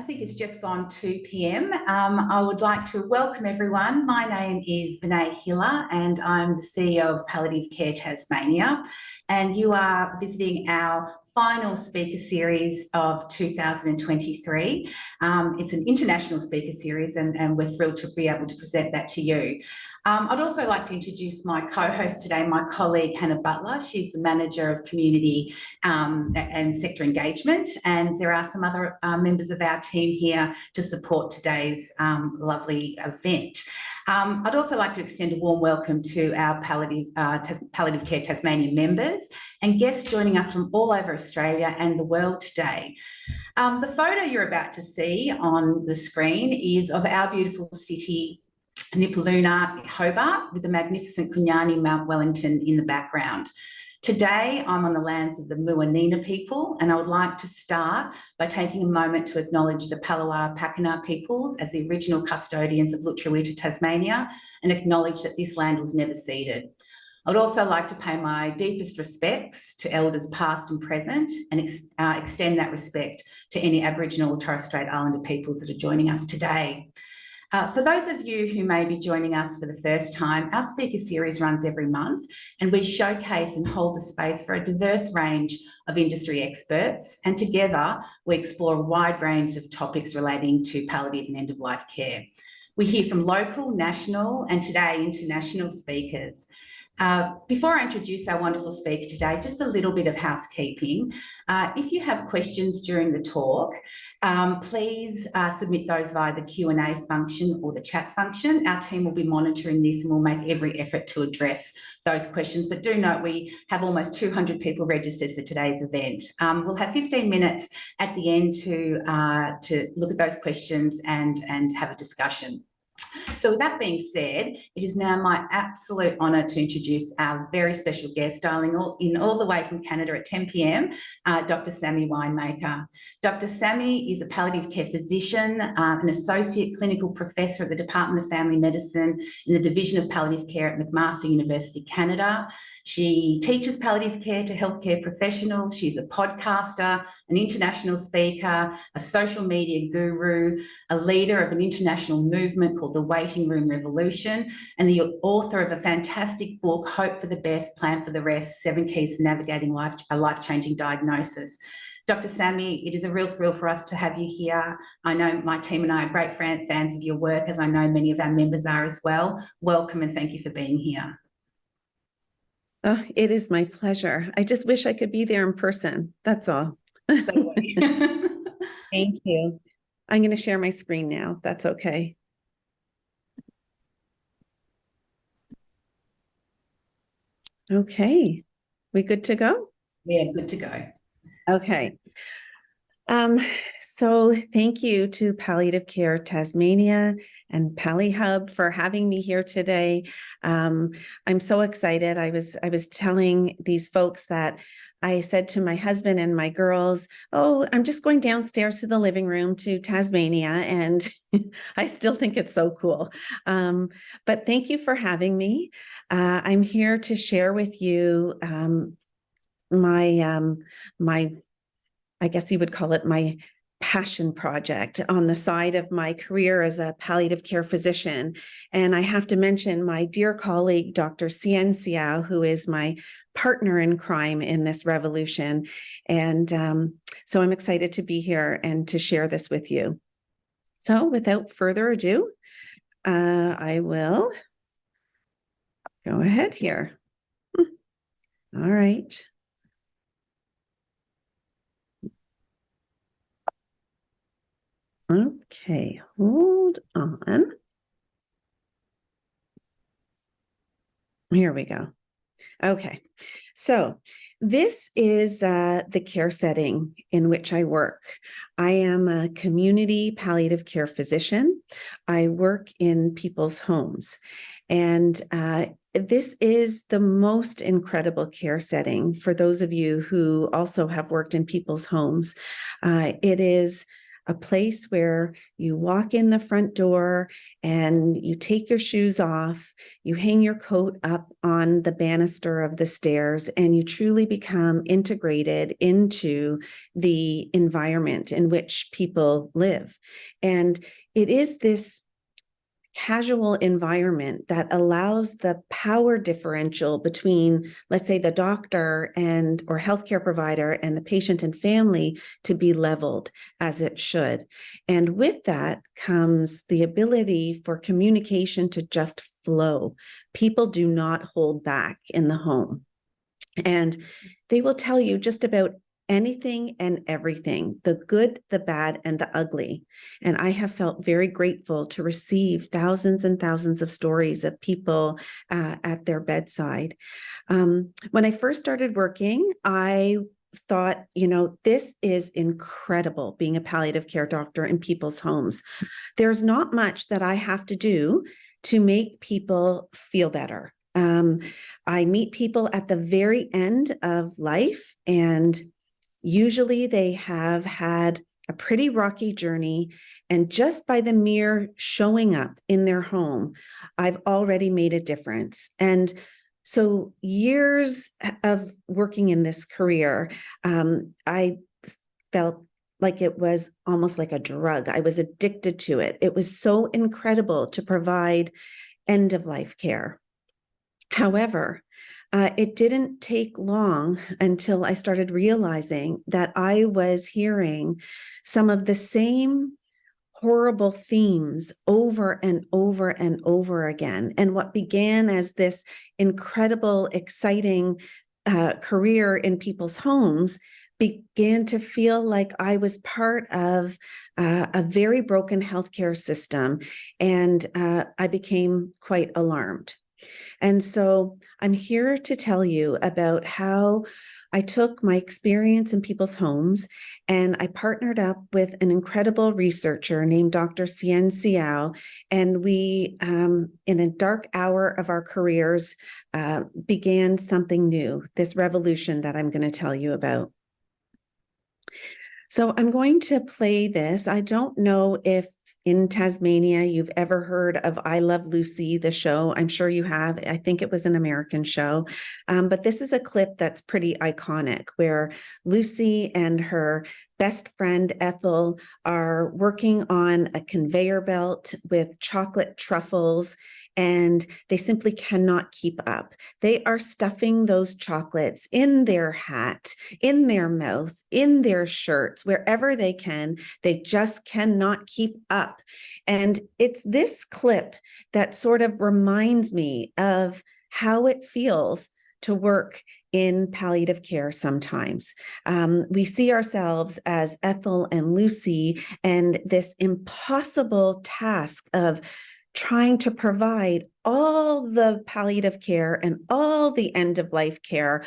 I think it's just gone 2 p.m. I would like to welcome everyone. My name is Vinay Hiller and I'm the CEO of Palliative Care Tasmania, and you are visiting our final speaker series of 2023. It's an international speaker series and we're thrilled to be able to present that to you. I'd also like to introduce my co-host today, my colleague Hannah Butler. She's the Manager of Community and Sector Engagement, and there are some other members of our team here to support today's lovely event. I'd also like to extend a warm welcome to our Palliative Care Tasmania members and guests joining us from all over Australia and the world today. The photo you're about to see on the screen is of our beautiful city, Nipaluna, Hobart, with the magnificent Kunyani Mount Wellington in the background. Today, I'm on the lands of the Muanina people, and I would like to start by taking a moment to acknowledge the Palawa Pakana peoples as the original custodians of Lutruwita, Tasmania, and acknowledge that this land was never ceded. I'd also like to pay my deepest respects to elders past and present and extend that respect to any Aboriginal or Torres Strait Islander peoples that are joining us today. For those of you who may be joining us for the first time, our speaker series runs every month and we showcase and hold the space for a diverse range of industry experts, and together we explore a wide range of topics relating to palliative and end-of-life care. We hear from local, national and today international speakers. Before I introduce our wonderful speaker today, just a little bit of housekeeping. If you have questions during the talk, please submit those via the Q&A function or the chat function. Our team will be monitoring this and will make every effort to address those questions. But do note we have almost 200 people registered for today's event. We'll have 15 minutes at the end to look at those questions and have a discussion. So with that being said, it is now my absolute honour to introduce our very special guest, dialing in all the way from Canada at 10 p.m, Dr. Sammy Winemaker. Dr. Sammy is a palliative care physician, an associate clinical professor at the Department of Family Medicine in the Division of Palliative Care at McMaster University, Canada. She teaches palliative care to healthcare professionals. She's a podcaster, an international speaker, a social media guru, a leader of an international movement called the Waiting Room Revolution, and the author of a fantastic book, Hope for the Best, Plan for the Rest, 7 Keys for Navigating a Life-Changing Diagnosis. Dr. Sammy, it is a real thrill for us to have you here. I know my team and I are great fans of your work, as I know many of our members are as well. Welcome and thank you for being here. Oh, it is my pleasure. I just wish I could be there in person. That's all. Thank you. I'm going to share my screen now. That's okay. Okay. We good to go? Yeah, good to go. Okay. So thank you to Palliative Care Tasmania and PalliHub for having me here today. I'm so excited. I was telling these folks that I said to my husband and my girls, oh, I'm just going downstairs to the living room to Tasmania, and I still think it's so cool. But thank you for having me. I'm here to share with you my I guess you would call it my passion project on the side of my career as a palliative care physician. And I have to mention my dear colleague, Dr. Sien Xiao, who is my partner in crime in this revolution. And so I'm excited to be here and to share this with you. So without further ado, I will go ahead here. All right. Okay, hold on. Here we go. Okay, so this is the care setting in which I work. I am a community palliative care physician. I work in people's homes, and this is the most incredible care setting for those of you who also have worked in people's homes. It is a place where you walk in the front door and you take your shoes off, you hang your coat up on the banister of the stairs, and you truly become integrated into the environment in which people live. And it is this casual environment that allows the power differential between, let's say, the doctor and or healthcare provider and the patient and family to be leveled as it should. And with that comes the ability for communication to just flow. People do not hold back in the home. And they will tell you just about anything and everything, the good, the bad, and the ugly. And I have felt very grateful to receive thousands and thousands of stories of people at their bedside. When I first started working, I thought, this is incredible being a palliative care doctor in people's homes. There's not much that I have to do to make people feel better. I meet people at the very end of life, and usually they have had a pretty rocky journey. And just by the mere showing up in their home, I've already made a difference. And so years of working in this career, I felt like it was almost like a drug. I was addicted to it. It was so incredible to provide end of life care. However, it didn't take long until I started realizing that I was hearing some of the same horrible themes over and over and over again. And what began as this incredible, exciting career in people's homes began to feel like I was part of a very broken healthcare system, and I became quite alarmed. And so I'm here to tell you about how I took my experience in people's homes and I partnered up with an incredible researcher named Dr. Sien Xiao. And we, in a dark hour of our careers, began something new, this revolution that I'm going to tell you about. So I'm going to play this. I don't know if in Tasmania you've ever heard of I Love Lucy, the show. I'm sure you have. I think it was an American show. But this is a clip that's pretty iconic where Lucy and her best friend Ethel are working on a conveyor belt with chocolate truffles, and they simply cannot keep up. They are stuffing those chocolates in their hat, in their mouth, in their shirts, wherever they can. They just cannot keep up. And it's this clip that sort of reminds me of how it feels to work in palliative care sometimes. We see ourselves as Ethel and Lucy, and this impossible task of trying to provide all the palliative care and all the end of life care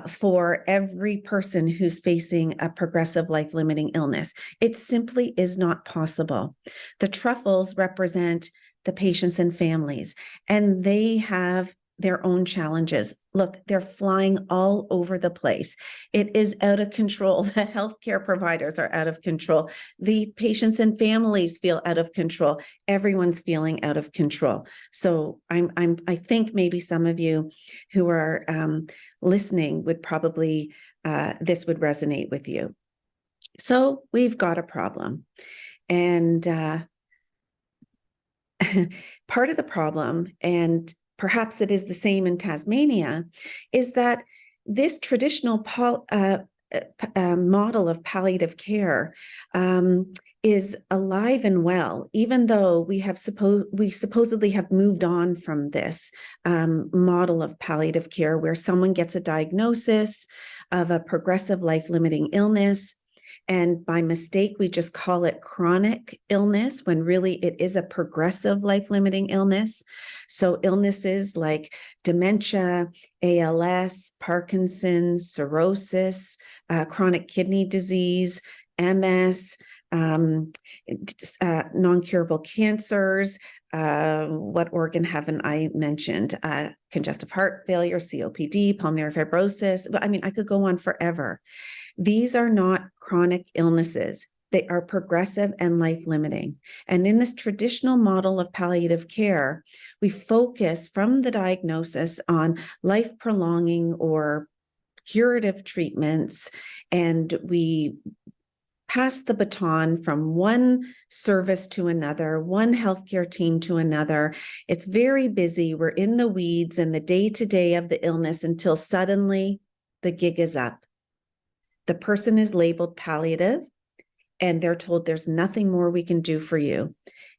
for every person who's facing a progressive life-limiting illness. It simply is not possible. The truffles represent the patients and families, and they have their own challenges. Look, they're flying all over the place. It is out of control. The healthcare providers are out of control. The patients and families feel out of control. Everyone's feeling out of control. So I think maybe some of you who are listening would probably, this would resonate with you. So we've got a problem. And part of the problem, and perhaps it is the same in Tasmania, is that this traditional model of palliative care is alive and well, even though we supposedly have moved on from this model of palliative care where someone gets a diagnosis of a progressive life-limiting illness, and by mistake, we just call it chronic illness when really it is a progressive life-limiting illness. So illnesses like dementia, ALS, Parkinson's, cirrhosis, chronic kidney disease, MS, non-curable cancers. What organ haven't I mentioned? Congestive heart failure, COPD, pulmonary fibrosis. I mean, I could go on forever. These are not chronic illnesses. They are progressive and life-limiting. And in this traditional model of palliative care, we focus from the diagnosis on life-prolonging or curative treatments, and we pass the baton from one service to another, one healthcare team to another. It's very busy. We're in the weeds and the day-to-day of the illness until suddenly the gig is up. The person is labeled palliative, and they're told there's nothing more we can do for you.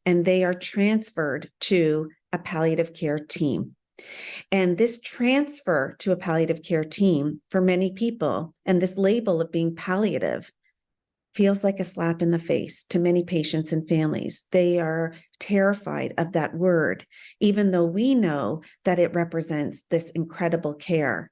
And they are transferred to a palliative care team. And this transfer to a palliative care team for many people, and this label of being palliative, feels like a slap in the face to many patients and families. They are terrified of that word, even though we know that it represents this incredible care.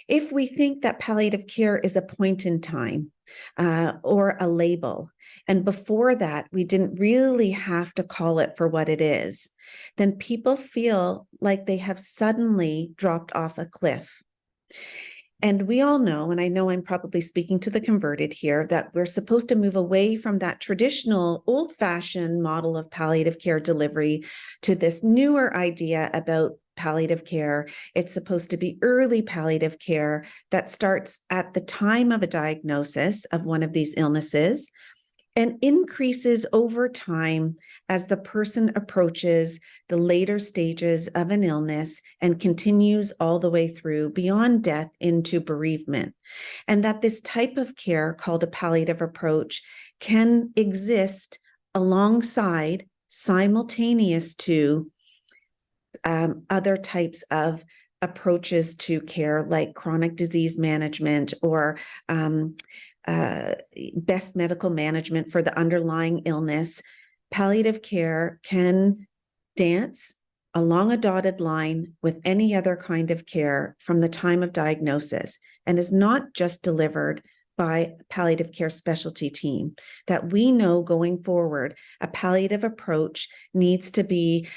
If we think that palliative care is a point in time or a label, and before that, we didn't really have to call it for what it is, then people feel like they have suddenly dropped off a cliff. And we all know, and I know I'm probably speaking to the converted here, that we're supposed to move away from that traditional old-fashioned model of palliative care delivery to this newer idea about palliative care. It's supposed to be early palliative care that starts at the time of a diagnosis of one of these illnesses and increases over time as the person approaches the later stages of an illness and continues all the way through beyond death into bereavement. And that this type of care, called a palliative approach, can exist alongside, simultaneous to other types of approaches to care, like chronic disease management or best medical management for the underlying illness. Palliative care can dance along a dotted line with any other kind of care from the time of diagnosis, and is not just delivered by a palliative care specialty team. That we know going forward, a palliative approach needs to be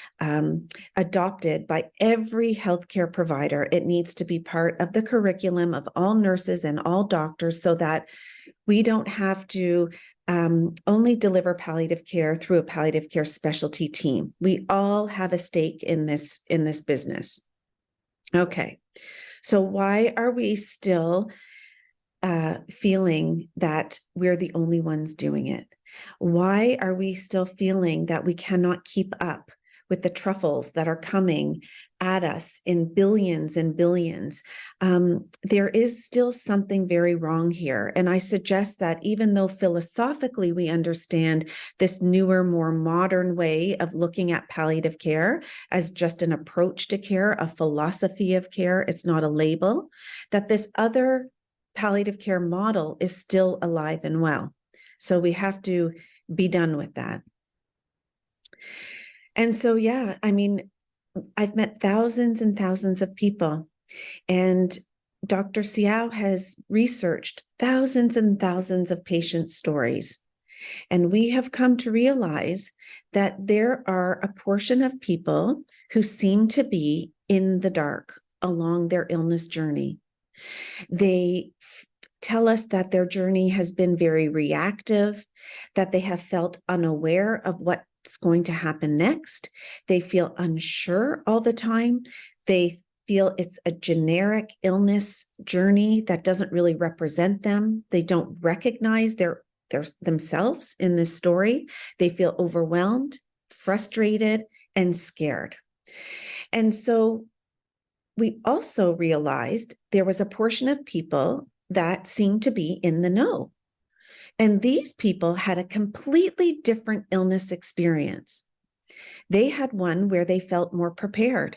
adopted by every healthcare provider. It needs to be part of the curriculum of all nurses and all doctors, so that we don't have to only deliver palliative care through a palliative care specialty team. We all have a stake in this business. Okay, so why are we still feeling that we're the only ones doing it? Why are we still feeling that we cannot keep up with the truffles that are coming at us in billions and billions? There is still something very wrong here. And I suggest that even though philosophically we understand this newer, more modern way of looking at palliative care as just an approach to care, a philosophy of care, it's not a label, that this other palliative care model is still alive and well. So we have to be done with that. And so, yeah, I mean, I've met thousands and thousands of people, and Dr. Siao has researched thousands and thousands of patient stories. And we have come to realize that there are a portion of people who seem to be in the dark along their illness journey. They tell us that their journey has been very reactive, that they have felt unaware of what's going to happen next. They feel unsure all the time. They feel it's a generic illness journey that doesn't really represent them. They don't recognize their themselves in this story. They feel overwhelmed, frustrated, and scared. And so we also realized there was a portion of people that seemed to be in the know. And these people had a completely different illness experience. They had one where they felt more prepared,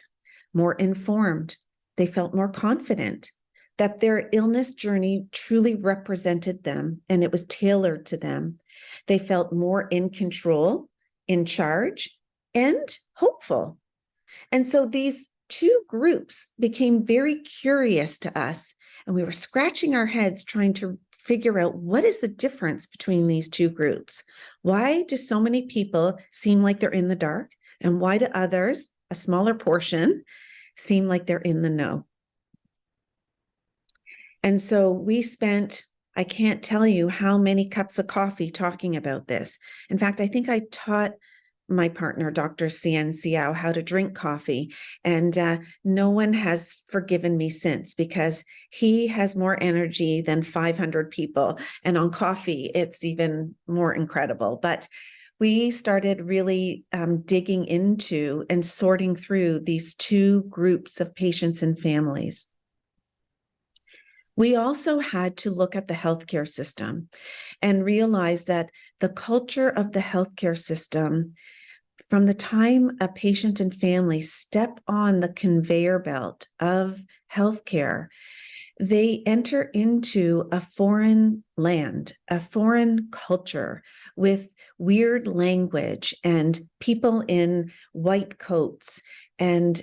more informed. They felt more confident that their illness journey truly represented them and it was tailored to them. They felt more in control, in charge, and hopeful. And so these two groups became very curious to us, and we were scratching our heads trying to figure out what is the difference between these two groups. Why do so many people seem like they're in the dark, and why do others, a smaller portion, seem like they're in the know? And so we spent I can't tell you how many cups of coffee talking about this. In fact, I think I taught my partner, Dr. Cien Xiao, how to drink coffee. And no one has forgiven me since, because he has more energy than 500 people. And on coffee, it's even more incredible. But we started really digging into and sorting through these two groups of patients and families. We also had to look at the healthcare system and realize that the culture of the healthcare system, from the time a patient and family step on the conveyor belt of healthcare, they enter into a foreign land, a foreign culture with weird language and people in white coats and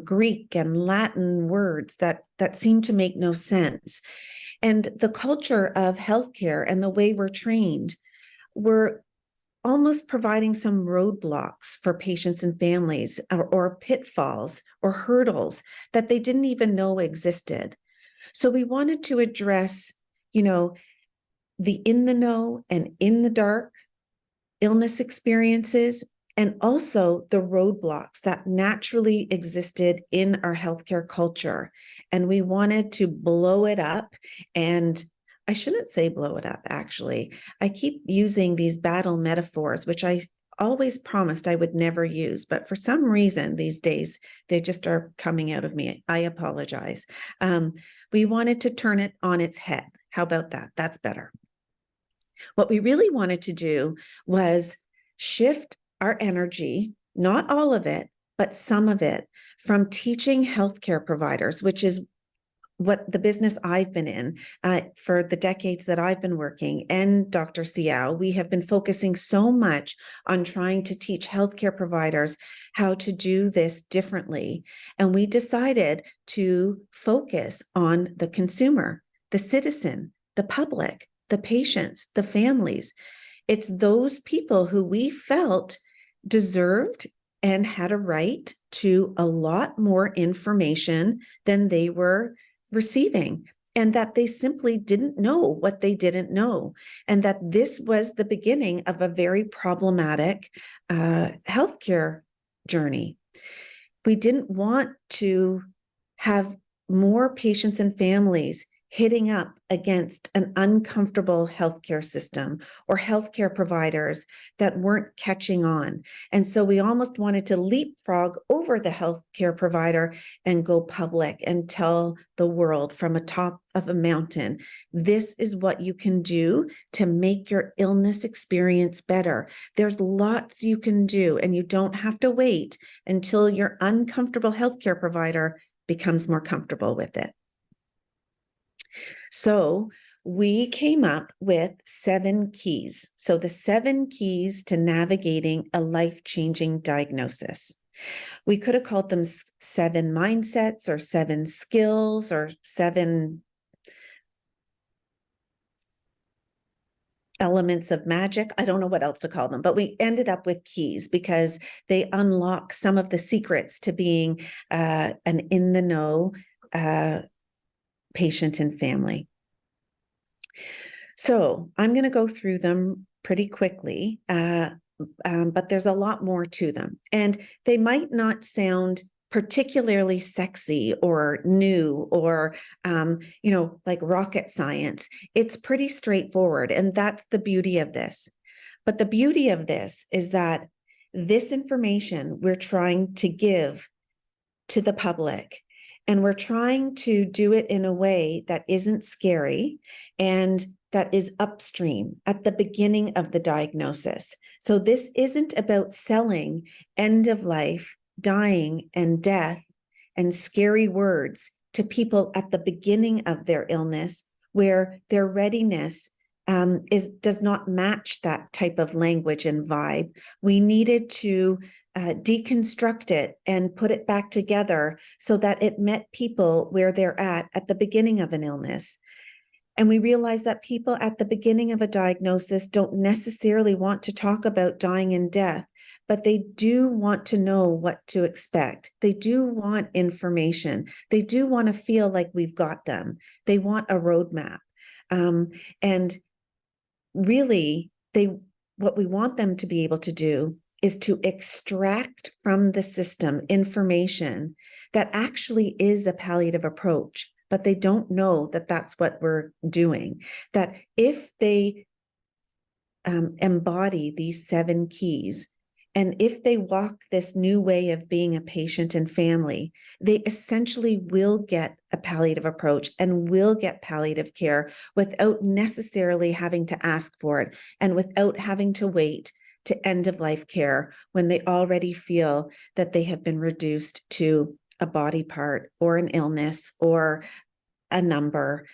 Greek and Latin words that seem to make no sense. And the culture of healthcare and the way we're trained, we're almost providing some roadblocks for patients and families, or pitfalls or hurdles that they didn't even know existed. So we wanted to address, the in the know and in the dark illness experiences, and also the roadblocks that naturally existed in our healthcare culture. And we wanted to blow it up. And I shouldn't say blow it up, actually. I keep using these battle metaphors, which I always promised I would never use, but for some reason these days, they just are coming out of me. I apologize. We wanted to turn it on its head. How about that? That's better. What we really wanted to do was shift our energy, not all of it, but some of it, from teaching healthcare providers, which is what the business I've been in for the decades that I've been working, and Dr. Xiao, we have been focusing so much on trying to teach healthcare providers how to do this differently. And we decided to focus on the consumer, the citizen, the public, the patients, the families. It's those people who we felt deserved and had a right to a lot more information than they were receiving, and that they simply didn't know what they didn't know, and that this was the beginning of a very problematic healthcare journey. We didn't want to have more patients and families hitting up against an uncomfortable healthcare system or healthcare providers that weren't catching on. And so we almost wanted to leapfrog over the healthcare provider and go public and tell the world from atop of a mountain, this is what you can do to make your illness experience better. There's lots you can do, and you don't have to wait until your uncomfortable healthcare provider becomes more comfortable with it. So we came up with 7 keys. So the 7 keys to navigating a life-changing diagnosis. We could have called them 7 mindsets or 7 skills or 7 elements of magic. I don't know what else to call them, but we ended up with keys because they unlock some of the secrets to being an in the know patient and family. So I'm going to go through them pretty quickly, but there's a lot more to them. And they might not sound particularly sexy or new or, like rocket science. It's pretty straightforward. And that's the beauty of this. But the beauty of this is that this information we're trying to give to the public, and we're trying to do it in a way that isn't scary and that is upstream at the beginning of the diagnosis. So this isn't about selling end of life, dying, and death and scary words to people at the beginning of their illness, where their readiness does not match that type of language and vibe. We needed to deconstruct it and put it back together so that it met people where they're at the beginning of an illness. And we realized that people at the beginning of a diagnosis don't necessarily want to talk about dying and death, but they do want to know what to expect. They do want information. They do want to feel like we've got them. They want a roadmap. And really, what we want them to be able to do is to extract from the system information that actually is a palliative approach, but they don't know that that's what we're doing. That if they embody these 7 keys, and if they walk this new way of being a patient and family, they essentially will get a palliative approach and will get palliative care without necessarily having to ask for it and without having to wait to end of life care when they already feel that they have been reduced to a body part or an illness or a number.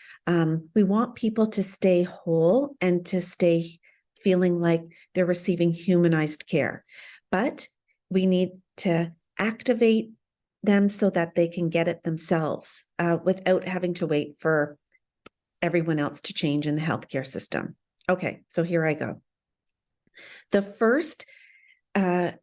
We want people to stay whole and to stay feeling like they're receiving humanized care. But we need to activate them so that they can get it themselves without having to wait for everyone else to change in the healthcare system. Okay, so here I go. The first part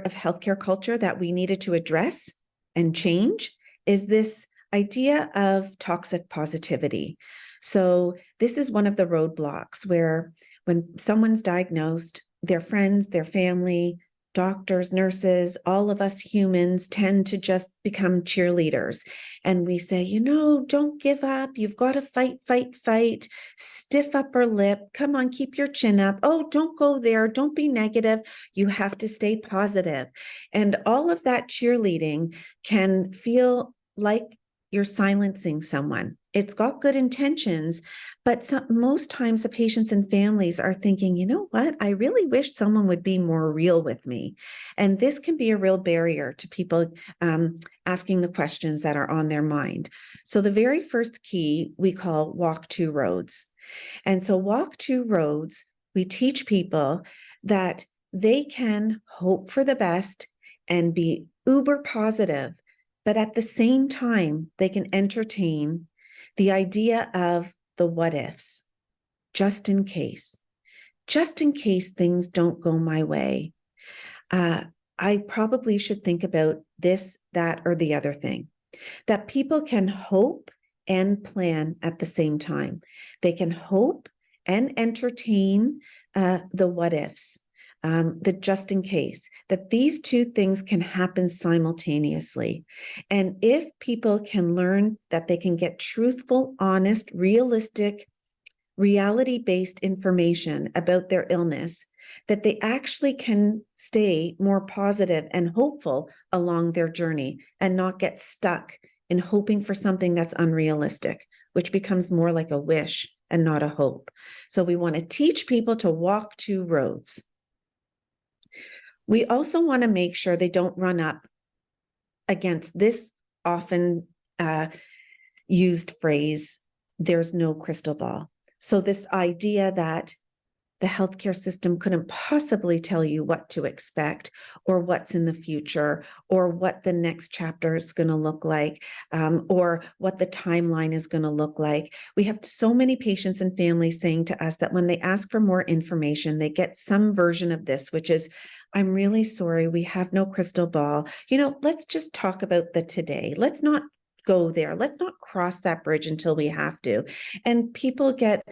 of healthcare culture that we needed to address and change is this idea of toxic positivity. So this is one of the roadblocks where when someone's diagnosed, their friends, their family, doctors, nurses, all of us humans tend to just become cheerleaders. And we say, don't give up. You've got to fight, fight, fight. Stiff upper lip. Come on, keep your chin up. Oh, don't go there. Don't be negative. You have to stay positive. And all of that cheerleading can feel like you're silencing someone. It's got good intentions, but most times the patients and families are thinking, you know what? I really wish someone would be more real with me. And this can be a real barrier to people asking the questions that are on their mind. So the very first key we call walk 2 roads. And so walk 2 roads, we teach people that they can hope for the best and be uber positive, but at the same time, they can entertain the idea of the what ifs, just in case things don't go my way. I probably should think about this, that, or the other thing. That people can hope and plan at the same time. They can hope and entertain the what ifs. The just in case, that these 2 things can happen simultaneously. And if people can learn that they can get truthful, honest, realistic, reality-based information about their illness, that they actually can stay more positive and hopeful along their journey and not get stuck in hoping for something that's unrealistic, which becomes more like a wish and not a hope. So we want to teach people to walk 2 roads. We also want to make sure they don't run up against this often used phrase, there's no crystal ball. So this idea that the healthcare system couldn't possibly tell you what to expect or what's in the future or what the next chapter is going to look like or what the timeline is going to look like. We have so many patients and families saying to us that when they ask for more information, they get some version of this, which is, I'm really sorry, we have no crystal ball. Let's just talk about the today. Let's not go there. Let's not cross that bridge until we have to. And people get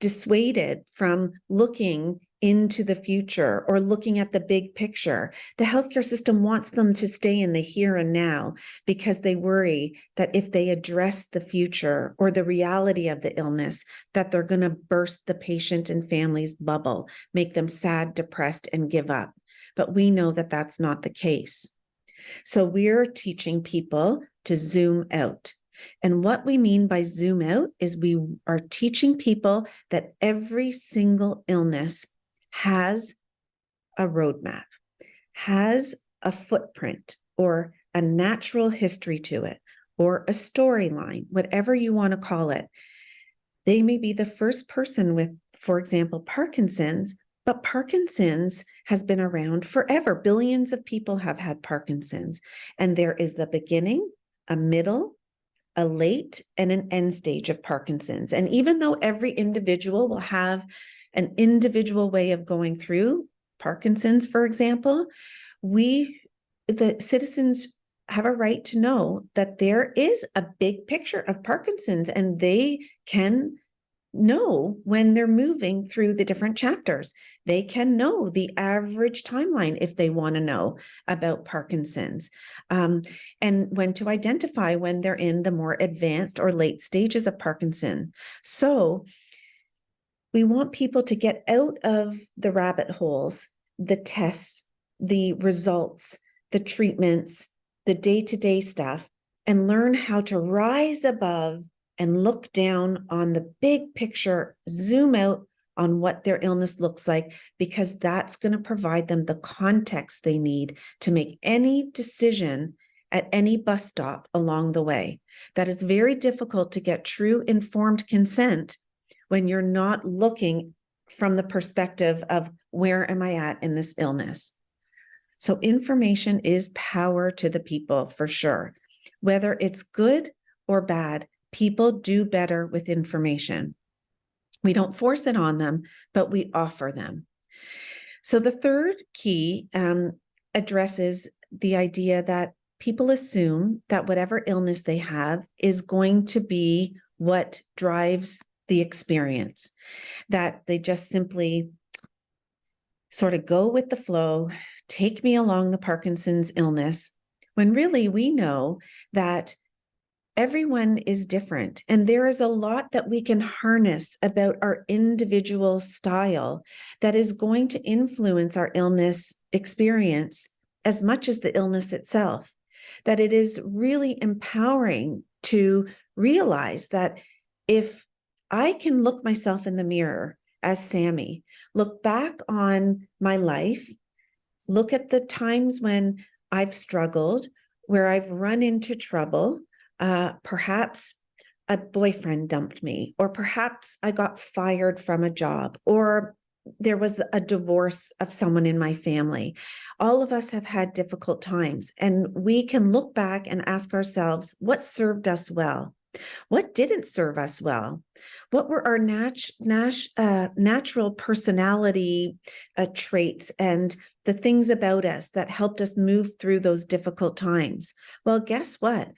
dissuaded from looking into the future or looking at the big picture. The healthcare system wants them to stay in the here and now because they worry that if they address the future or the reality of the illness, that they're going to burst the patient and family's bubble, make them sad, depressed, and give up. But we know that that's not the case. So we're teaching people to zoom out. And what we mean by zoom out is we are teaching people that every single illness has a roadmap, has a footprint or a natural history to it, or a storyline, whatever you want to call it. They may be the first person with, for example, Parkinson's, but Parkinson's has been around forever. Billions of people have had Parkinson's, and there is the beginning, a middle, a late, and an end stage of Parkinson's. And even though every individual will have an individual way of going through Parkinson's, for example, the citizens have a right to know that there is a big picture of Parkinson's, and they can know when they're moving through the different chapters. They can know the average timeline if they want to know about Parkinson's, and when to identify when they're in the more advanced or late stages of Parkinson. So we want people to get out of the rabbit holes, the tests, the results, the treatments, the day-to-day stuff, and learn how to rise above and look down on the big picture, zoom out on what their illness looks like, because that's going to provide them the context they need to make any decision at any bus stop along the way. That is very difficult to get true informed consent when you're not looking from the perspective of where am I at in this illness. So information is power to the people, for sure. Whether it's good or bad, people do better with information. We don't force it on them, but we offer them. So the third key addresses the idea that people assume that whatever illness they have is going to be what drives the experience, that they just simply sort of go with the flow, take me along the Parkinson's illness, when really we know that everyone is different, and there is a lot that we can harness about our individual style that is going to influence our illness experience as much as the illness itself. That it is really empowering to realize that if I can look myself in the mirror as Sammy, look back on my life, look at the times when I've struggled, where I've run into trouble, perhaps a boyfriend dumped me, or perhaps I got fired from a job, or there was a divorce of someone in my family. All of us have had difficult times, and we can look back and ask ourselves, what served us well? What didn't serve us well? What were our natural personality traits and the things about us that helped us move through those difficult times? Well, guess what?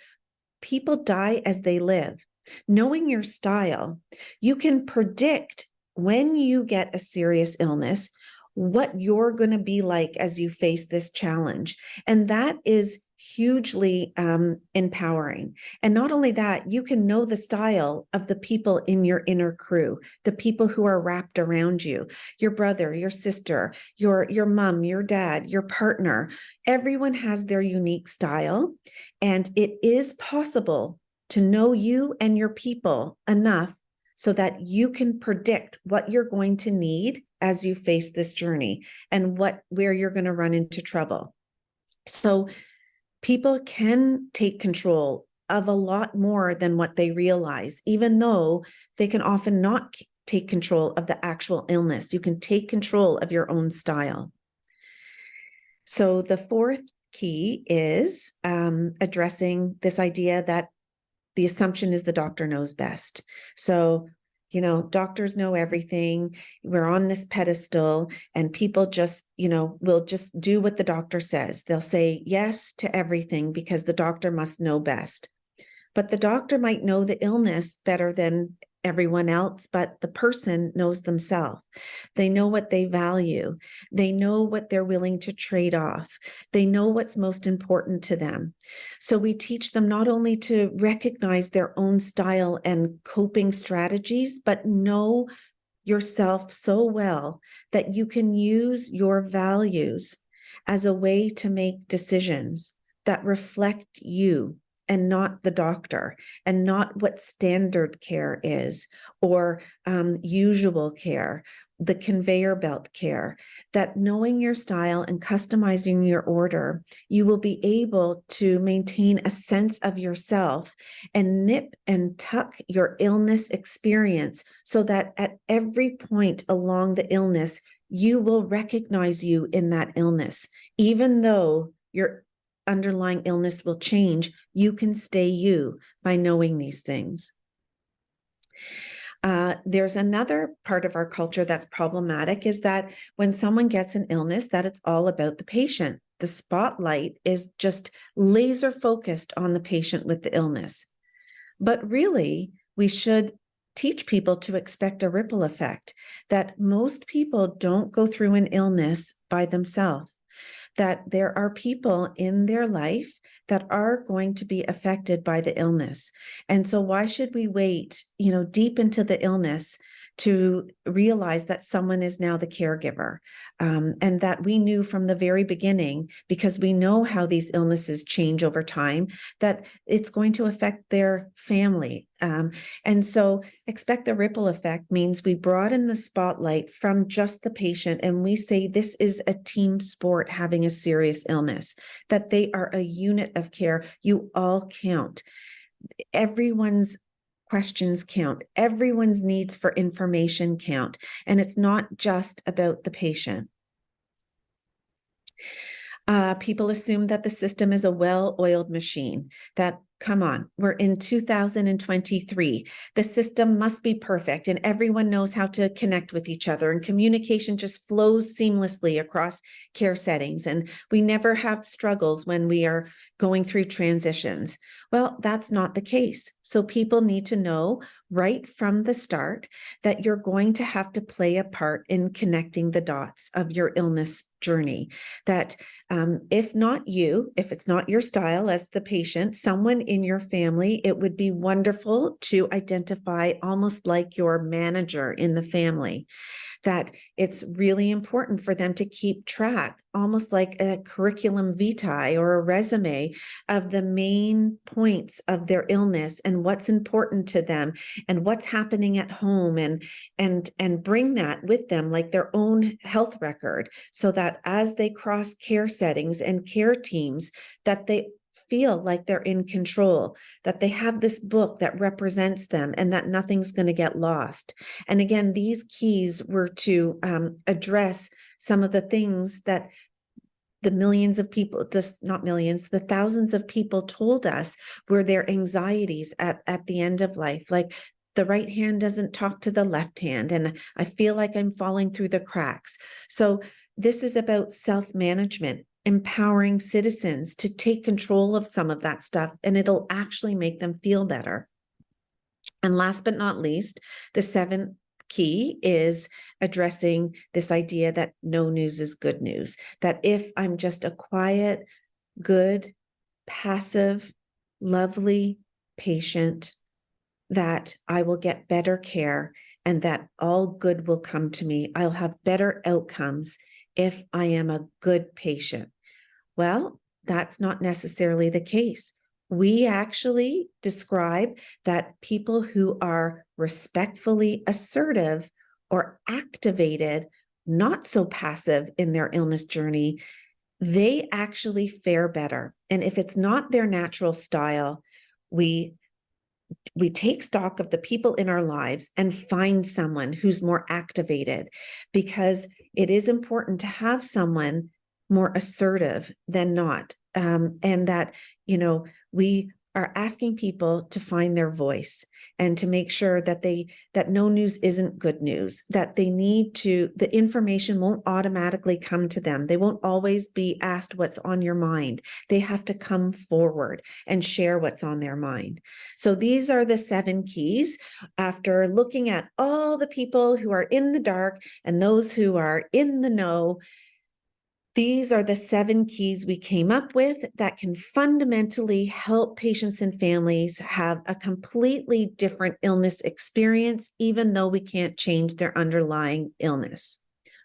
People die as they live. Knowing your style, you can predict when you get a serious illness, what you're going to be like as you face this challenge. And that is hugely empowering. And not only that, you can know the style of the people in your inner crew, the people who are wrapped around you, your brother, your sister, your mom, your dad, your partner. Everyone has their unique style. And it is possible to know you and your people enough so that you can predict what you're going to need as you face this journey and where you're going to run into trouble. So people can take control of a lot more than what they realize, even though they can often not take control of the actual illness. You can take control of your own style. So the fourth key is addressing this idea that the assumption is the doctor knows best. So, doctors know everything. We're on this pedestal, and people just, will just do what the doctor says. They'll say yes to everything because the doctor must know best. But the doctor might know the illness better than everyone else, but the person knows themselves. They know what they value. They know what they're willing to trade off. They know what's most important to them. So we teach them not only to recognize their own style and coping strategies, but know yourself so well that you can use your values as a way to make decisions that reflect you and not the doctor, and not what standard care is or usual care, the conveyor belt care. That knowing your style and customizing your order, you will be able to maintain a sense of yourself and nip and tuck your illness experience so that at every point along the illness, you will recognize you in that illness. Even though your underlying illness will change, you can stay you by knowing these things. There's another part of our culture that's problematic, is that when someone gets an illness, that it's all about the patient. the spotlight is just laser focused on the patient with the illness. But really, we should teach people to expect a ripple effect, that most people don't go through an illness by themselves, that there are people in their life that are going to be affected by the illness. And so why should we wait, deep into the illness to realize that someone is now the caregiver, and that we knew from the very beginning, because we know how these illnesses change over time, that it's going to affect their family. And so expect the ripple effect means we broaden the spotlight from just the patient, and we say this is a team sport having a serious illness, that they are a unit of care. You all count. Everyone's questions count. Everyone's needs for information count. And it's not just about the patient. People assume that the system is a well-oiled machine, that, come on, we're in 2023. The system must be perfect and everyone knows how to connect with each other, and communication just flows seamlessly across care settings. And we never have struggles when we are going through transitions. Well, that's not the case. So people need to know right from the start that you're going to have to play a part in connecting the dots of your illness journey. That if it's not your style as the patient, someone in your family, it would be wonderful to identify almost like your manager in the family, that it's really important for them to keep track, almost like a curriculum vitae or a resume, of the main points of their illness and what's important to them and what's happening at home, and bring that with them like their own health record, so that as they cross care settings and care teams, that they feel like they're in control, that they have this book that represents them, and that nothing's going to get lost. And again, these keys were to address some of the things that the millions of people, not millions, the thousands of people told us were their anxieties at the end of life. Like, the right hand doesn't talk to the left hand, and I feel like I'm falling through the cracks. So this is about self-management, empowering citizens to take control of some of that stuff, and it'll actually make them feel better. And last but not least, the seventh key is addressing this idea that no news is good news, that if I'm just a quiet, good, passive, lovely patient, that I will get better care and that all good will come to me. I'll have better outcomes if I am a good patient. Well, that's not necessarily the case. We actually describe that people who are respectfully assertive or activated, not so passive in their illness journey, they actually fare better. And if it's not their natural style, we take stock of the people in our lives and find someone who's more activated, because it is important to have someone more assertive than not. And that, we are asking people to find their voice and to make sure that that no news isn't good news, that they need to, the information won't automatically come to them. They won't always be asked what's on your mind. They have to come forward and share what's on their mind. So these are the 7 keys. After looking at all the people who are in the dark and those who are in the know, these are the 7 keys we came up with that can fundamentally help patients and families have a completely different illness experience, even though we can't change their underlying illness.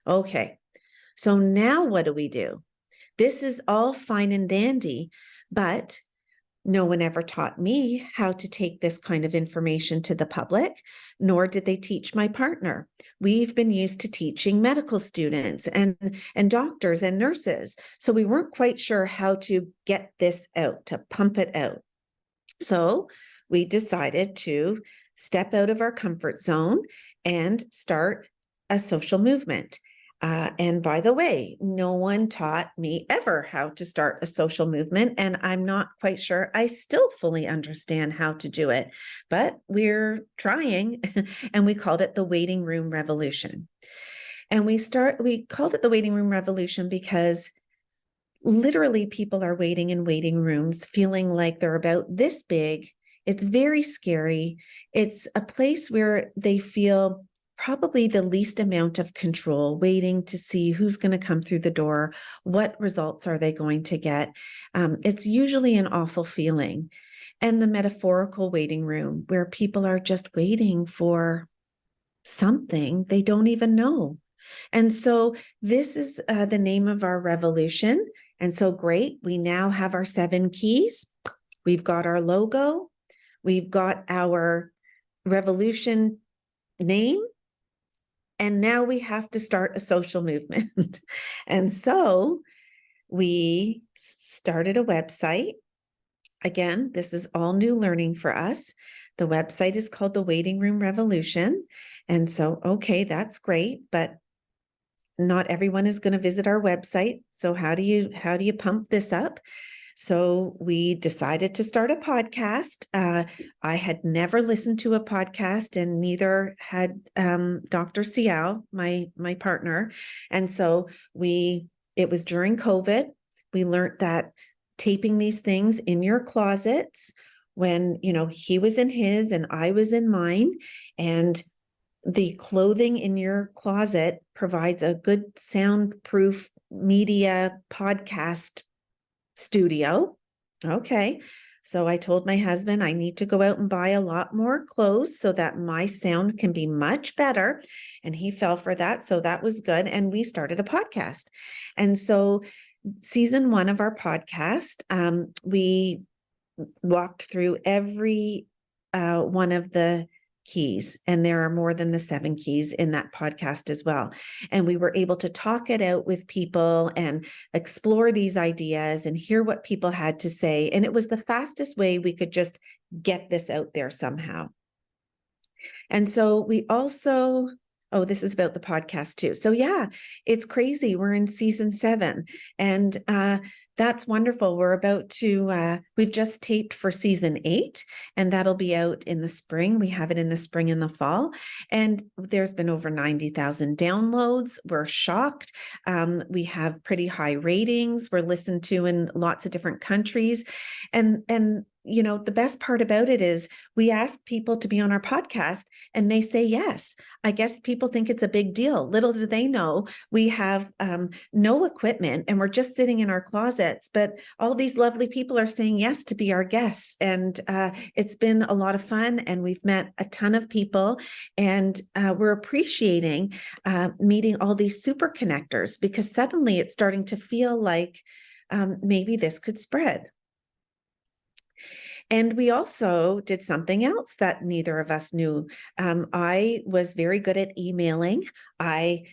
Okay, so now what do? This is all fine and dandy, but no one ever taught me how to take this kind of information to the public, nor did they teach my partner. We've been used to teaching medical students and doctors and nurses, so we weren't quite sure how to get this out, to pump it out. So we decided to step out of our comfort zone and start a social movement. And by the way, no one taught me ever how to start a social movement, and I'm not quite sure I still fully understand how to do it, but we're trying, and we called it the Waiting Room Revolution. And we called it the Waiting Room Revolution because literally people are waiting in waiting rooms, feeling like they're about this big. It's very scary. It's a place where they feel probably the least amount of control, waiting to see who's going to come through the door, what results are they going to get. It's usually an awful feeling. And the metaphorical waiting room, where people are just waiting for something they don't even know. And so this is the name of our revolution. And so great, we now have our 7 keys. We've got our logo. We've got our revolution name. And now we have to start a social movement. And so we started a website. Again, this is all new learning for us. The website is called the Waiting Room Revolution. And so, okay, that's great, but not everyone is going to visit our website. So how do you pump this up? So we decided to start a podcast. I had never listened to a podcast, and neither had Dr. Siao, my partner. And so it was during COVID. We learned that taping these things in your closets, when he was in his and I was in mine, and the clothing in your closet provides a good soundproof media podcast studio. Okay. So I told my husband I need to go out and buy a lot more clothes so that my sound can be much better. And he fell for that. So that was good. And we started a podcast. And so season 1 of our podcast, we walked through every one of the keys, and there are more than the 7 keys in that podcast as well. And we were able to talk it out with people and explore these ideas and hear what people had to say. And it was the fastest way we could just get this out there somehow. And so we also, this is about the podcast too. So yeah, it's crazy. We're in season 7, and that's wonderful. We're about to, we've just taped for season 8, and that'll be out in the spring. We have it in the spring and the fall. And there's been over 90,000 downloads. We're shocked. We have pretty high ratings. We're listened to in lots of different countries. And the best part about it is we ask people to be on our podcast and they say yes. I guess people think it's a big deal. Little do they know, we have no equipment and we're just sitting in our closets, but all these lovely people are saying yes to be our guests. And it's been a lot of fun, and we've met a ton of people, and we're appreciating meeting all these super connectors, because suddenly it's starting to feel like maybe this could spread. And we also did something else that neither of us knew. I was very good at emailing. I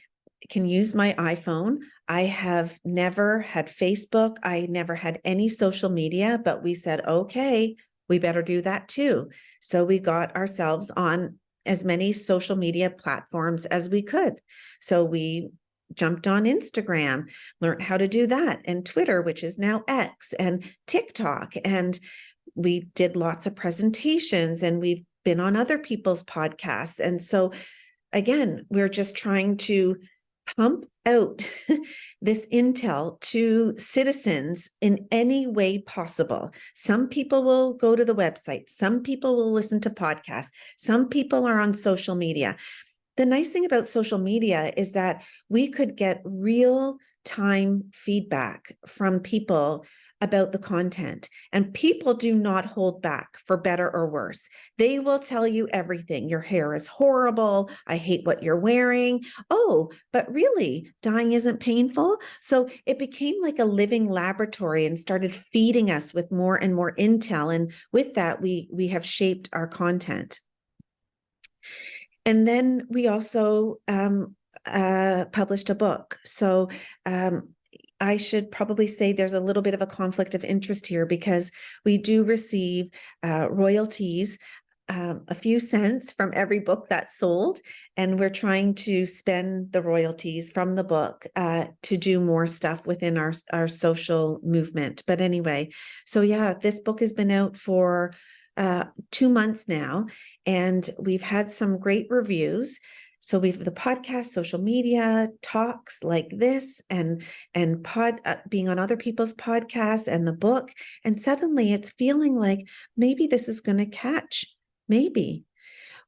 can use my iPhone. I have never had Facebook. I never had any social media, but we said, okay, we better do that too. So we got ourselves on as many social media platforms as we could. So we jumped on Instagram, learned how to do that, and Twitter, which is now X, and TikTok. And we did lots of presentations, and we've been on other people's podcasts. And so again, we're just trying to pump out this intel to citizens in any way possible. Some people will go to the website. Some people will listen to podcasts. Some people are on social media. The nice thing about social media is that we could get real-time feedback from people about the content, and people do not hold back, for better or worse. They will tell you everything. Your hair is horrible. I hate what you're wearing. Oh, but really, dyeing isn't painful. So it became like a living laboratory and started feeding us with more and more intel. And with that, we have shaped our content. And then we also published a book. So I should probably say there's a little bit of a conflict of interest here, because we do receive royalties, a few cents from every book that's sold, and we're trying to spend the royalties from the book to do more stuff within our social movement. But anyway, so yeah, this book has been out for 2 months now, and we've had some great reviews. So we've the podcast, social media, talks like this, and being on other people's podcasts, and the book. And suddenly it's feeling like maybe this is going to catch. Maybe.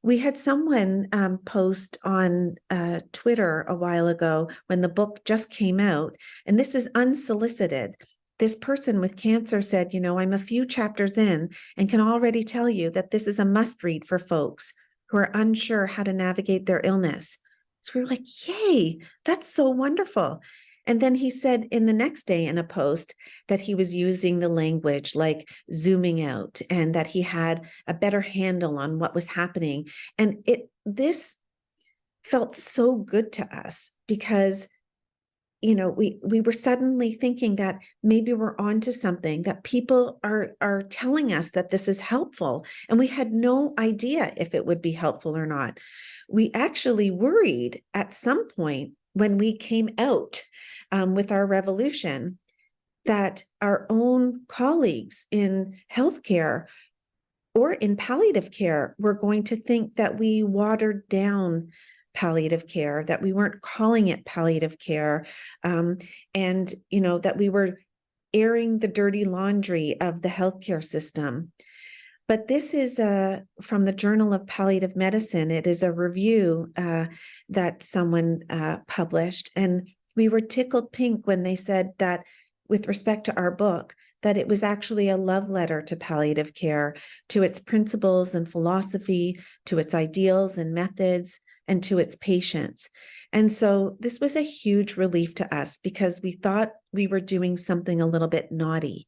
We had someone post on Twitter a while ago when the book just came out, and this is unsolicited. This person with cancer said, I'm a few chapters in and can already tell you that this is a must read for folks who are unsure how to navigate their illness. So we were like, yay, that's so wonderful. And then he said in the next day in a post that he was using the language like zooming out, and that he had a better handle on what was happening. And this felt so good to us because we were suddenly thinking that maybe we're onto something, that people are telling us that this is helpful, and we had no idea if it would be helpful or not. We actually worried at some point when we came out with our revolution that our own colleagues in healthcare or in palliative care were going to think that we watered down palliative care, that we weren't calling it palliative care, and that we were airing the dirty laundry of the healthcare system. But this is from the Journal of Palliative Medicine. It is a review that someone published, and we were tickled pink when they said that with respect to our book, that it was actually a love letter to palliative care, to its principles and philosophy, to its ideals and methods, and to its patients. And so this was a huge relief to us because we thought we were doing something a little bit naughty,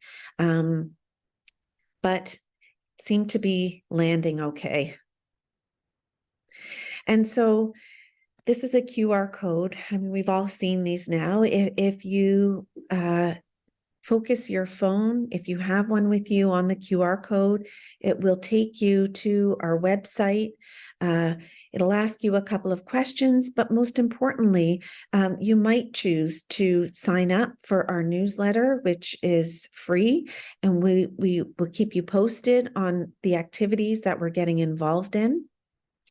but seemed to be landing okay. And so this is a QR code. I mean, we've all seen these now. If you focus your phone, if you have one with you, on the QR code, it will take you to our website. It'll ask you a couple of questions, but most importantly, you might choose to sign up for our newsletter, which is free, and we will keep you posted on the activities that we're getting involved in,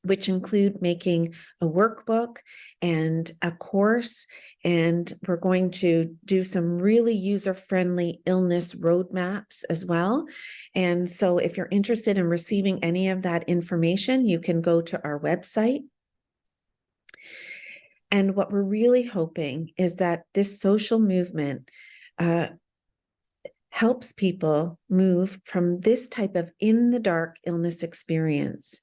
which include making a workbook and a course. And we're going to do some really user-friendly illness roadmaps as well. And so if you're interested in receiving any of that information, you can go to our website. And what we're really hoping is that this social movement helps people move from this type of in-the-dark illness experience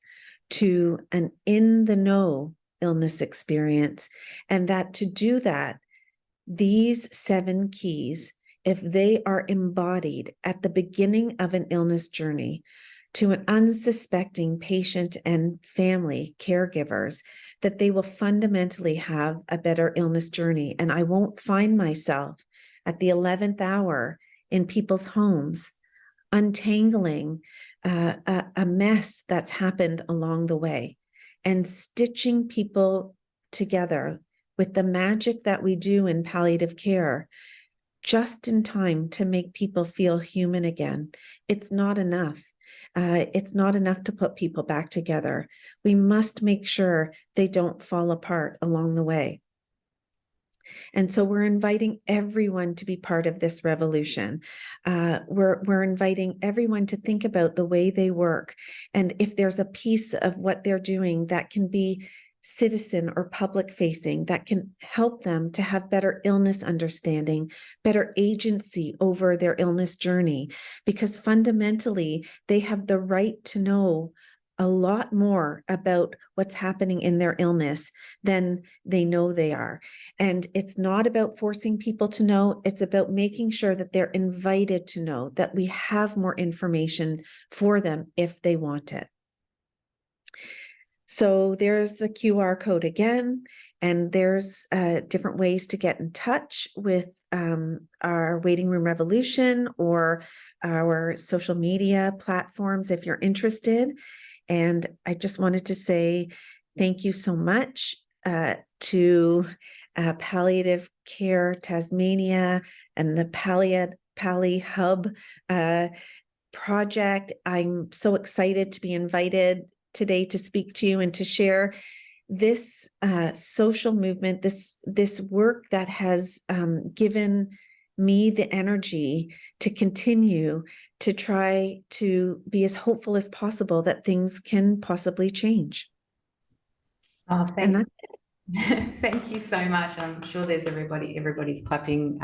to an in-the-know illness experience, and that to do that, these 7 keys, if they are embodied at the beginning of an illness journey to an unsuspecting patient and family caregivers, that they will fundamentally have a better illness journey. And I won't find myself at the 11th hour in people's homes untangling a mess that's happened along the way and stitching people together with the magic that we do in palliative care just in time to make people feel human again. It's not enough. It's not enough to put people back together. We must make sure they don't fall apart along the way. And so we're inviting everyone to be part of this revolution. We're inviting everyone to think about the way they work. And if there's a piece of what they're doing that can be citizen or public facing, that can help them to have better illness understanding, better agency over their illness journey, because fundamentally they have the right to know a lot more about what's happening in their illness than they know they are. And it's not about forcing people to know, it's about making sure that they're invited to know, that we have more information for them if they want it. So there's the QR code again, and there's different ways to get in touch with our Waiting Room Revolution or our social media platforms if you're interested. And I just wanted to say thank you so much to Palliative Care Tasmania and the Palli Hub project. I'm so excited to be invited today to speak to you and to share this social movement, this work that has given me the energy to continue to try to be as hopeful as possible that things can possibly change. Oh, And that's thank you so much. I'm sure there's everybody's clapping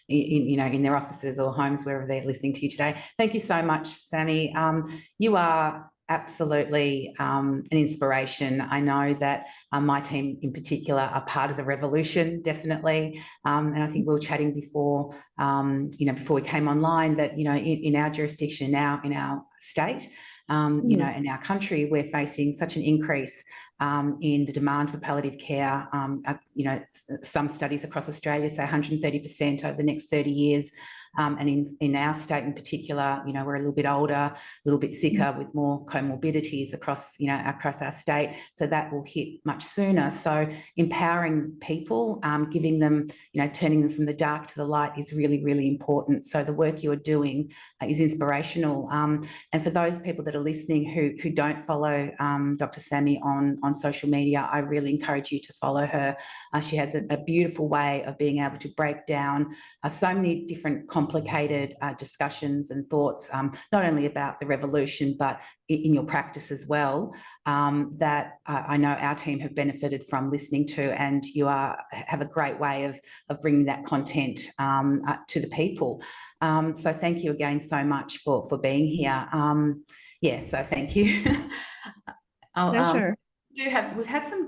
in their offices or homes, wherever they're listening to you today. Thank you so much, Sammy. You are absolutely an inspiration. I know that my team in particular are part of the revolution, definitely. And I think we were chatting before, before we came online, that, in our jurisdiction now, in our state, in our country, we're facing such an increase in the demand for palliative care. Some studies across Australia say 130% over the next 30 years. And in our state in particular, we're a little bit older, a little bit sicker, with more comorbidities across our state. So that will hit much sooner. So empowering people, giving them, turning them from the dark to the light is really, really important. So the work you're doing is inspirational. And for those people that are listening who don't follow Dr. Sammy on social media, I really encourage you to follow her. She has a beautiful way of being able to break down so many different complicated discussions and thoughts, not only about the revolution, but in your practice as well, that I know our team have benefited from listening to, and you have a great way of bringing that content to the people. So thank you again so much for being here. So thank you. pleasure. We've had some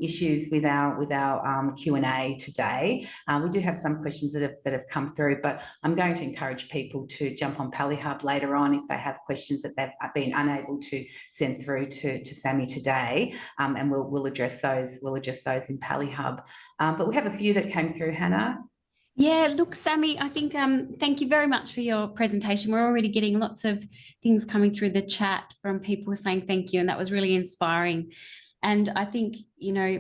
issues with our Q&A today. We do have some questions that have come through, but I'm going to encourage people to jump on PalliHub later on if they have questions that they've been unable to send through to Sammy today, and we'll address those. We'll address those in PalliHub. But we have a few that came through, Hannah. Yeah, look, Sammy, I think thank you very much for your presentation. We're already getting lots of things coming through the chat from people saying thank you, and that was really inspiring. And I think,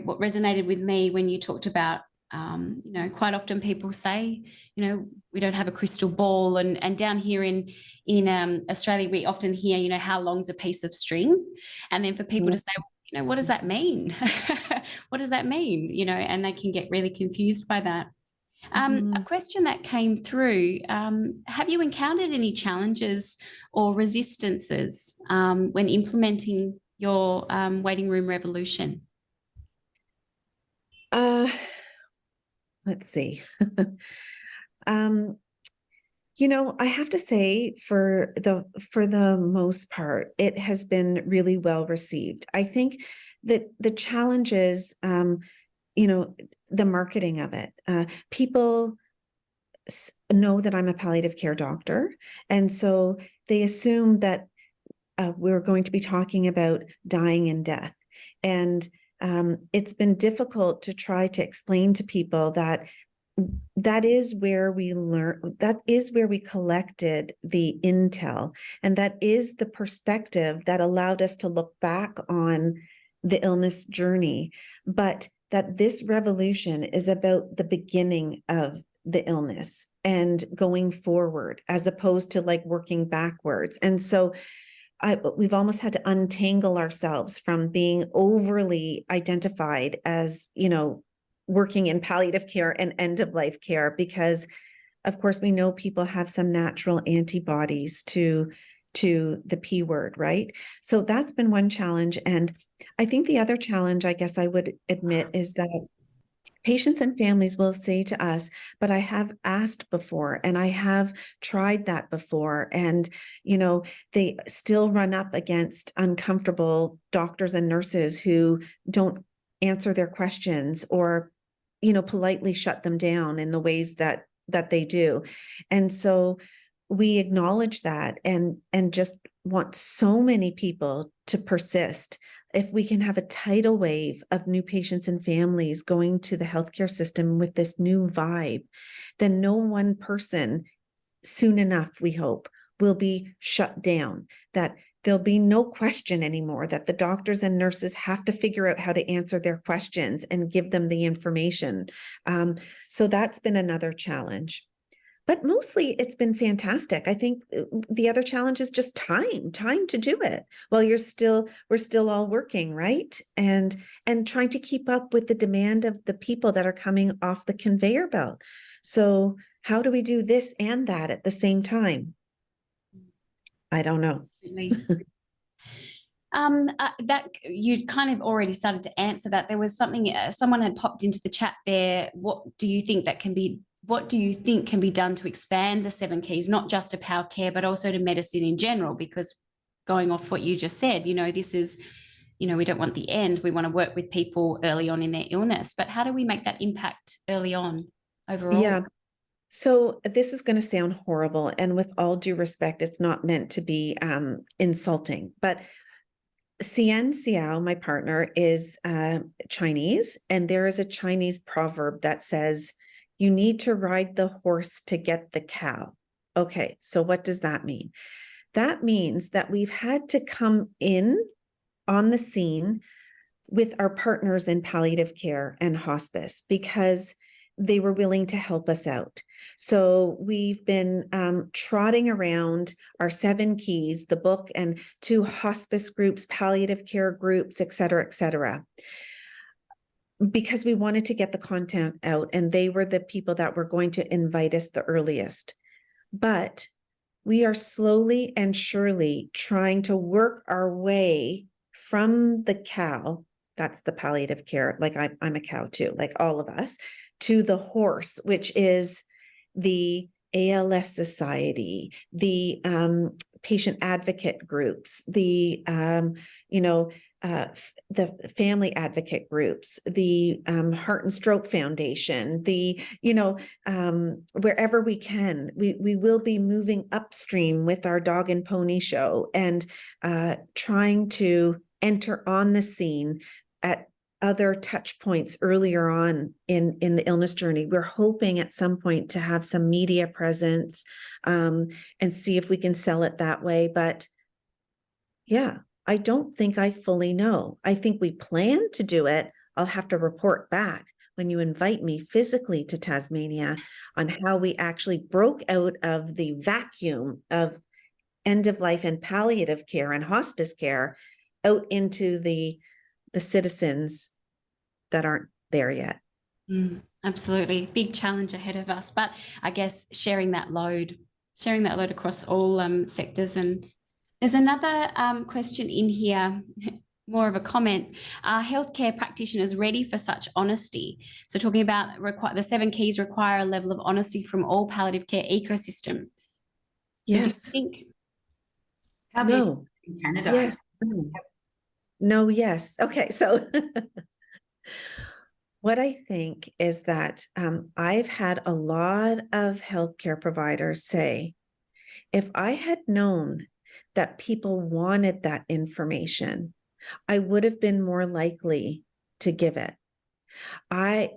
what resonated with me when you talked about, quite often people say, we don't have a crystal ball, and down here in Australia, we often hear, how long's a piece of string? And then for people to say, what does that mean? What does that mean? And they can get really confused by that. A question that came through, have you encountered any challenges or resistances when implementing your waiting room revolution? Let's see. I have to say, for the most part, it has been really well received. I think that the challenge is, the marketing of it. People know that I'm a palliative care doctor, and so they assume that we're going to be talking about dying and death. And it's been difficult to try to explain to people that is where we learn, that is where we collected the intel, and that is the perspective that allowed us to look back on the illness journey. But that this revolution is about the beginning of the illness and going forward, as opposed to like working backwards. And so we've almost had to untangle ourselves from being overly identified as, working in palliative care and end of life care, because of course we know people have some natural antibodies to the P word, right? So that's been one challenge. And I think the other challenge, I guess I would admit, is that patients and families will say to us, but I have asked before, and I have tried that before. And, they still run up against uncomfortable doctors and nurses who don't answer their questions, or, politely shut them down in the ways that they do. And so we acknowledge that and just want so many people to persist. If we can have a tidal wave of new patients and families going to the healthcare system with this new vibe, then no one person soon enough, we hope, will be shut down, that there'll be no question anymore, that the doctors and nurses have to figure out how to answer their questions and give them the information. So that's been another challenge. But mostly it's been fantastic. I think the other challenge is just time to do it. Well, we're still all working, right? And trying to keep up with the demand of the people that are coming off the conveyor belt. So how do we do this and that at the same time? I don't know. That you kind of already started to answer that. There was something, someone had popped into the chat there. What do you think can be done to expand the 7 keys, not just to power care, but also to medicine in general? Because going off what you just said, this is, we don't want the end. We want to work with people early on in their illness, but how do we make that impact early on overall? Yeah. So this is going to sound horrible. And with all due respect, it's not meant to be insulting, but Xian Xiao, my partner, is Chinese, and there is a Chinese proverb that says, you need to ride the horse to get the cow. Okay, so what does that mean? That means that we've had to come in on the scene with our partners in palliative care and hospice because they were willing to help us out. So we've been trotting around our 7 keys, the book, and to hospice groups, palliative care groups, et cetera, because we wanted to get the content out, and they were the people that were going to invite us the earliest. But we are slowly and surely trying to work our way from the cow, that's the palliative care, like I'm a cow too, like all of us, to the horse, which is the ALS Society, the patient advocate groups, the family advocate groups, the Heart and Stroke Foundation, wherever we can, we will be moving upstream with our dog and pony show and trying to enter on the scene at other touch points earlier on in the illness journey. We're hoping at some point to have some media presence and see if we can sell it that way. But yeah, I don't think I fully know. I think we plan to do it. I'll have to report back when you invite me physically to Tasmania on how we actually broke out of the vacuum of end of life and palliative care and hospice care out into the citizens that aren't there yet. Absolutely. Big challenge ahead of us, but I guess sharing that load across all sectors. And there's another question in here, more of a comment. Are healthcare practitioners ready for such honesty? So talking about the 7 keys require a level of honesty from all palliative care ecosystem. So yes. Do you think? No. In Canada? Yes. No, yes. Okay, so what I think is that I've had a lot of healthcare providers say, if I had known that people wanted that information, I would have been more likely to give it. I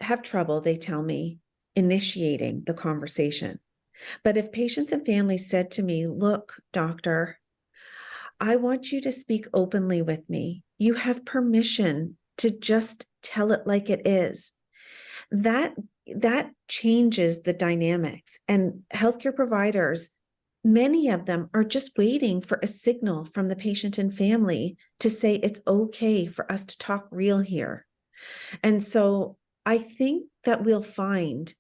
have trouble, they tell me, initiating the conversation. But if patients and families said to me, look, doctor, I want you to speak openly with me. You have permission to just tell it like it is. That changes the dynamics. And healthcare providers, many of them are just waiting for a signal from the patient and family to say it's okay for us to talk real here. And so I think that we'll find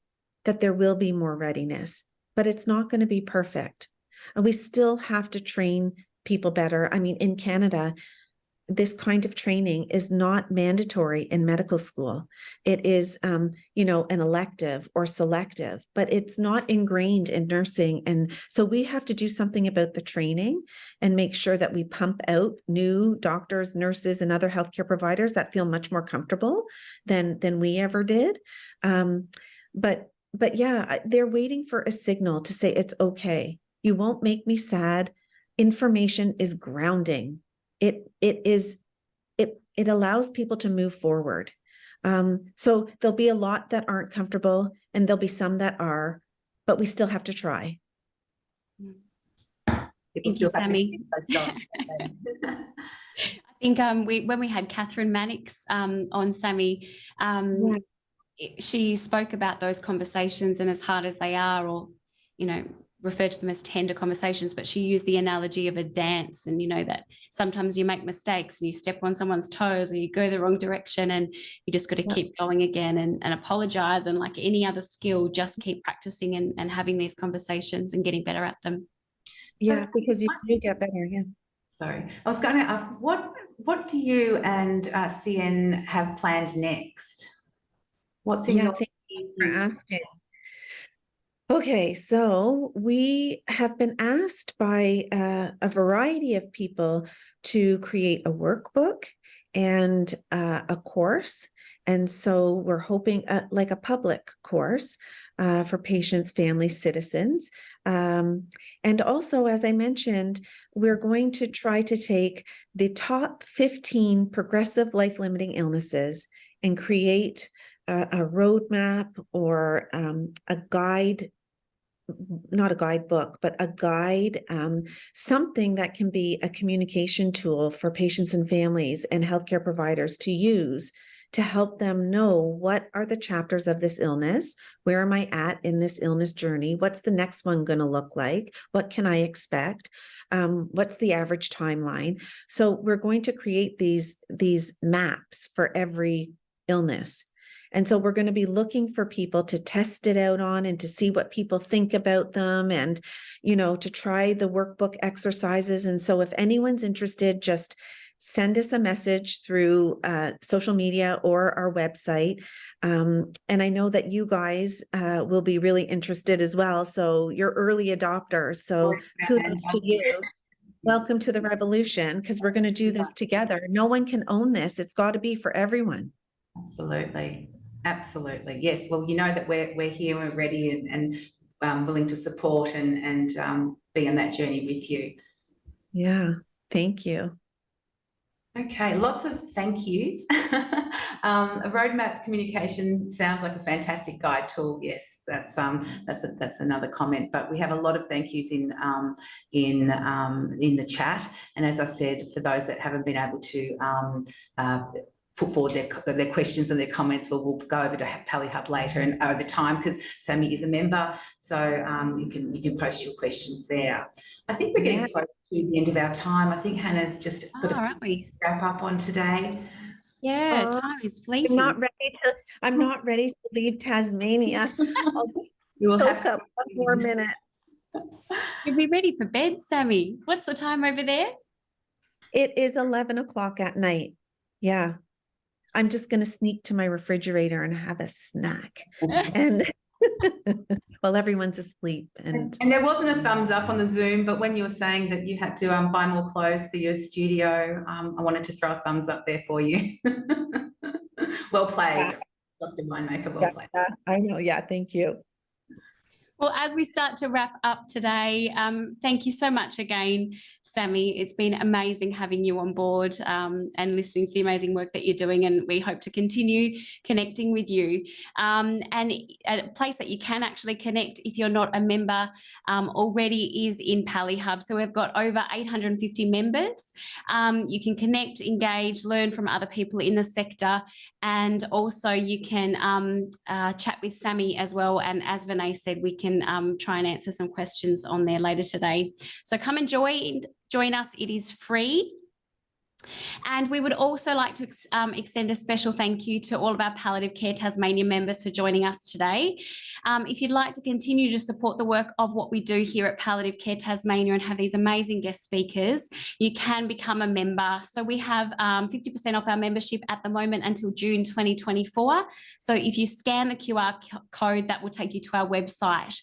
that there will be more readiness, but it's not going to be perfect. And we still have to train people better. I mean, in Canada, this kind of training is not mandatory in medical school. It is, an elective or selective, but it's not ingrained in nursing. And so we have to do something about the training and make sure that we pump out new doctors, nurses, and other healthcare providers that feel much more comfortable than we ever did. But yeah, they're waiting for a signal to say, it's okay. You won't make me sad. Information is grounding. It allows people to move forward. So there'll be a lot that aren't comfortable and there'll be some that are, but we still have to try. Thank you, Sammy. I think when we had Catherine Mannix on, Sammy, she spoke about those conversations, and as hard as they are, or, you know, referred to them as tender conversations, but she used the analogy of a dance, and, you know, that sometimes you make mistakes and you step on someone's toes or you go the wrong direction, and you just got to keep going again and apologize. And like any other skill, just keep practicing and having these conversations and getting better at them. Yeah, because you do get better. Yeah. Sorry, I was going to ask, what do you and CN have planned next? What's in your Thank you for asking. Okay, so we have been asked by a variety of people to create a workbook and a course. And so we're hoping like a public course for patients, families, citizens. And also, as I mentioned, we're going to try to take the top 15 progressive life-limiting illnesses and create a roadmap or a guide, not a guidebook, but a guide, something that can be a communication tool for patients and families and healthcare providers to use to help them know what are the chapters of this illness, where am I at in this illness journey, what's the next one going to look like, what can I expect, what's the average timeline. So we're going to create these maps for every illness. And so we're going to be looking for people to test it out on and to see what people think about them, and, you know, to try the workbook exercises. And so if anyone's interested, just send us a message through social media or our website. And I know that you guys will be really interested as well. So you're early adopters. So kudos to you. Welcome to the revolution, because we're going to do this together. No one can own this. It's got to be for everyone. Absolutely. Absolutely. Yes. Well, you know that we're here, we're ready and willing to support and be on that journey with you. Yeah. Thank you. Okay, lots of thank yous. A roadmap communication sounds like a fantastic guide tool. Yes, that's another comment. But we have a lot of thank yous in the chat. And as I said, for those that haven't been able to put forward their questions and their comments, we'll go over to Palliative later and over time, because Sammy is a member, so you can post your questions there. I think we're getting close to the end of our time. I think Hannah's just got to wrap up on today. Yeah, time is fleeting. I'm not ready to leave Tasmania. I'll just soak up one more minute. You'll be ready for bed, Sammy. What's the time over there? It is 11 o'clock at night. Yeah. I'm just going to sneak to my refrigerator and have a snack. And while everyone's asleep. And there wasn't a thumbs up on the Zoom, but when you were saying that you had to buy more clothes for your studio, I wanted to throw a thumbs up there for you. Well played, Dr. Winemaker, well played. I know, yeah, thank you. Well, as we start to wrap up today, thank you so much again, Sammy. It's been amazing having you on board and listening to the amazing work that you're doing, and we hope to continue connecting with you. And a place that you can actually connect if you're not a member already is in Palliative. So we've got over 850 members. You can connect, engage, learn from other people in the sector, and also you can chat with Sammy as well. And as Vinay said, we can try and answer some questions on there later today. So come and join us. It is free. And we would also like to extend a special thank you to all of our Palliative Care Tasmania members for joining us today. If you'd like to continue to support the work of what we do here at Palliative Care Tasmania and have these amazing guest speakers, you can become a member. So we have 50% off our membership at the moment until June 2024. So if you scan the QR code, that will take you to our website.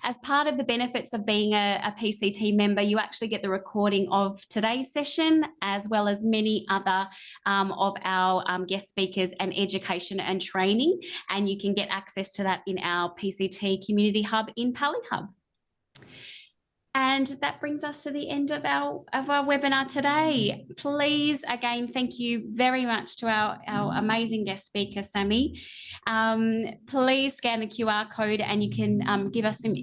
As part of the benefits of being a PCT member, you actually get the recording of today's session, as well as many other of our guest speakers and education and training. And you can get access to that in our PCT Community Hub in Palliative. And that brings us to the end of our webinar today. Please, again, thank you very much to our amazing guest speaker, Sammy. Please scan the QR code and you can give us some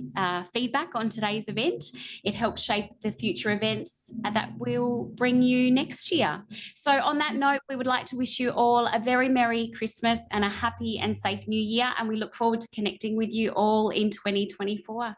feedback on today's event. It helps shape the future events that we'll bring you next year. So on that note, we would like to wish you all a very Merry Christmas and a happy and safe New Year. And we look forward to connecting with you all in 2024.